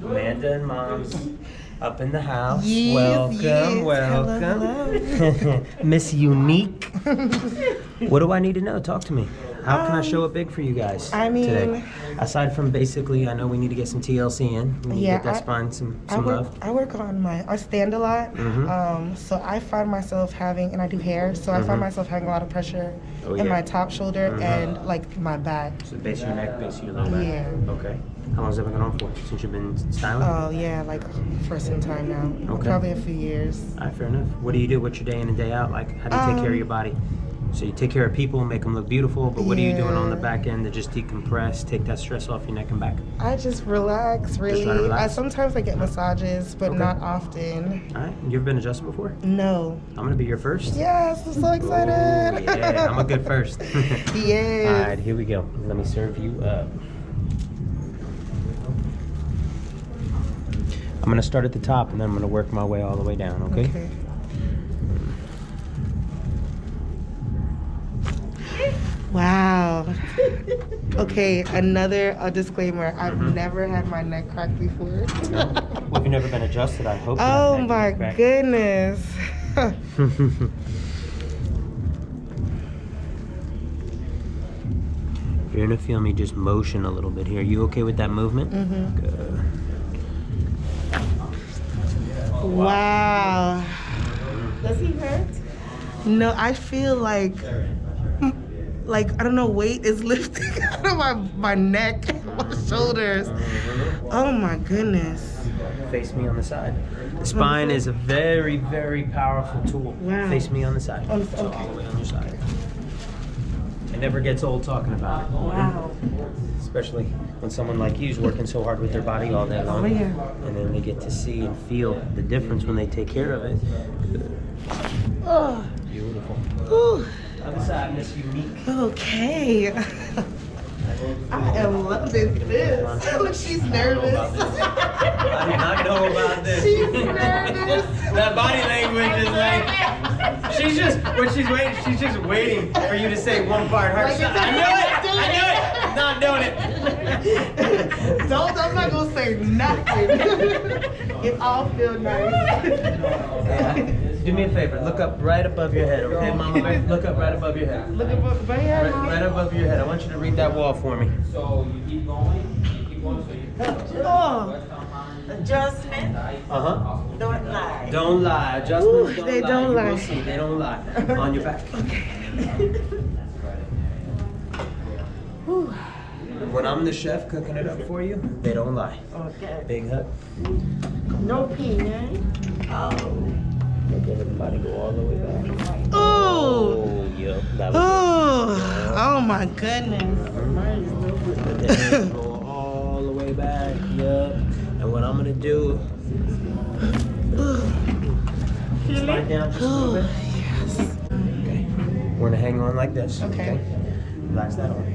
Amanda and Mom's up in the house. Yes, Welcome. Hello. Miss Unique. What do I need to know? Talk to me. How can I show up big for you guys today? Aside from basically, I know we need to get some TLC in. We need to get that spine some love. I work on I stand a lot. So I find myself having, and I do hair, so I find myself having a lot of pressure in my top shoulder and like my back. So base of your neck, base of your low back. Yeah. Okay. How long has that been going on for? Since you've been styling? Oh yeah, like for some time now. Okay. Probably a few years. All right, fair enough. What do you do? What's your day in and day out like? How do you take care of your body? So you take care of people, make them look beautiful, but what are you doing on the back end to just decompress, take that stress off your neck and back? I just relax, really. Just try to relax? Sometimes I get massages, but not often. All right. You ever been adjusted before? No. I'm going to be your first. Yes, I'm so excited. Oh, yeah, I'm a good first. Yes. All right, here we go. Let me serve you up. I'm going to start at the top, and then I'm going to work my way all the way down, okay? Okay. Wow. Okay, another disclaimer. I've never had my neck cracked before. No? Well, if you've never been adjusted, I hope. Oh my goodness. You're gonna feel me just motion a little bit here. You okay with that movement? Good. Wow. Does he hurt? No, I feel like I don't know, weight is lifting out of my neck and my shoulders. Oh my goodness. Face me on the side. The spine is a very, very powerful tool. Wow. Face me on the side. So all the way on your side. It never gets old talking about it. Wow. Especially when someone like you is working so hard with their body all day long. Oh, yeah. And then they get to see and feel the difference when they take care of it. Oh. Beautiful. Ooh. Other side, Miss Unique. Okay. I am loving this. Look, she's nervous. I did not know about this. She's nervous. That body language is like, she's just waiting for you to say one part. Her Like, side. I knew it. I'm not doing it. I'm not gonna say nothing. It all feels nice. Do me a favor. Look up right above your head, okay, Mama? Look up right above your head. Look above my head. Right above your head. I want you to read that wall for me. So you keep going, Oh. Adjustment, don't lie. Don't lie. Adjustments don't they lie. don't You lie. will see. They don't lie. On your back. When I'm the chef cooking it up for you, they don't lie. Okay. Big hug. No peeing. Make everybody go all the way back. Oh. Oh, yep. That was Oh my goodness. it. Go all the way back. Yep. And what I'm gonna do. Slide down just a little bit. Yes. Okay. We're gonna hang on like this. Okay. Relax that arm.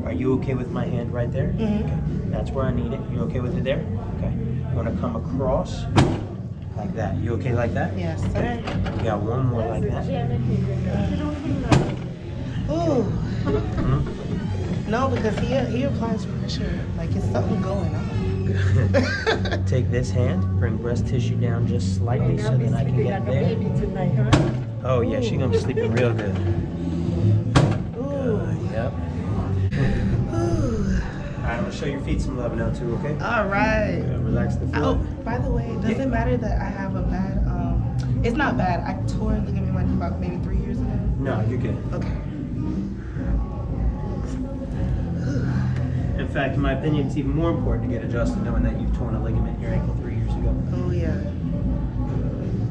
Are you okay with my hand right there? Okay. That's where I need it. You okay with it there? Okay. I'm gonna come across like that. You okay like that? Yes. Okay. We got one more like that. Ooh. No, because he applies pressure. Like it's something going on. Take this hand, bring breast tissue down just slightly so that I can get there. Oh yeah, she's gonna be sleeping real good. Good, yep. Alright, I'm gonna show your feet some love now too, okay? All right. Relax the foot. Oh, by the way, does it matter that I have a bad, it's not bad. I tore ligament in my knee about maybe 3 years ago. No, you're good. Okay. In fact, in my opinion, it's even more important to get adjusted knowing that you've torn a ligament in your ankle 3 years ago. Oh, yeah.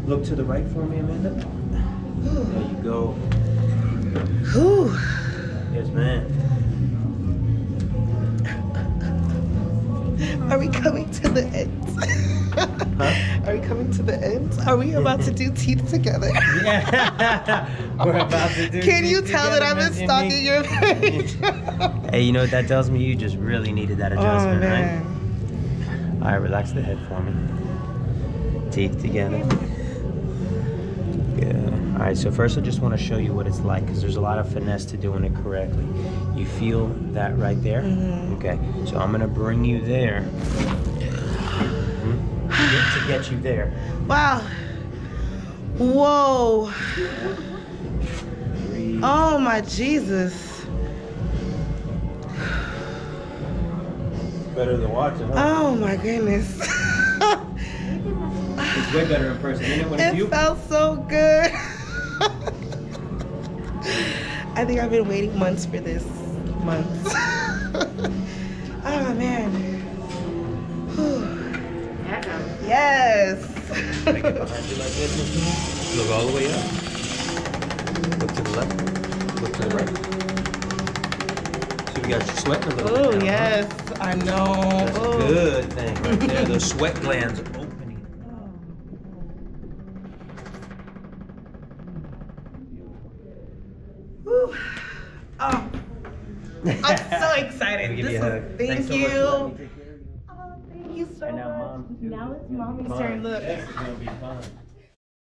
Look to the right for me, Amanda. There you go. Whew. Yes, man. Are we coming to the end? Huh? Are we coming to the end? Are we about to do teeth together? Yeah. We're about to do Can you teeth tell that I've together, been Miss stalking Unique. your page? Hey, you know what that tells me? You just really needed that Oh, adjustment, man. right? Alright, relax the head for me. Teeth together. Yeah. right, so first I just want to show you what it's like because there's a lot of finesse to doing it correctly. You feel that right there? Okay, so I'm going to bring you there to get you there. Wow. Whoa. Breathe. Oh my Jesus. Better than watching, huh? Oh my goodness. It's way better in person, isn't it? When it's you? It felt so good. I think I've been waiting months for this. Months. Oh man. Whew. Yes. Can I get behind you like this? Look all the way up. Look to the left. Look to the right. So we got you sweating a little bit. Oh now, yes, huh? I know. That's a good thing right there. Those sweat glands opening. Whew. Oh. I'm so excited. Let me give you a hug. Thank Thanks so you. much for letting me take care of you. Oh, thank you so And now much. Mom, too. Now it's mommy's Fun. turn. Look. This is gonna be fun.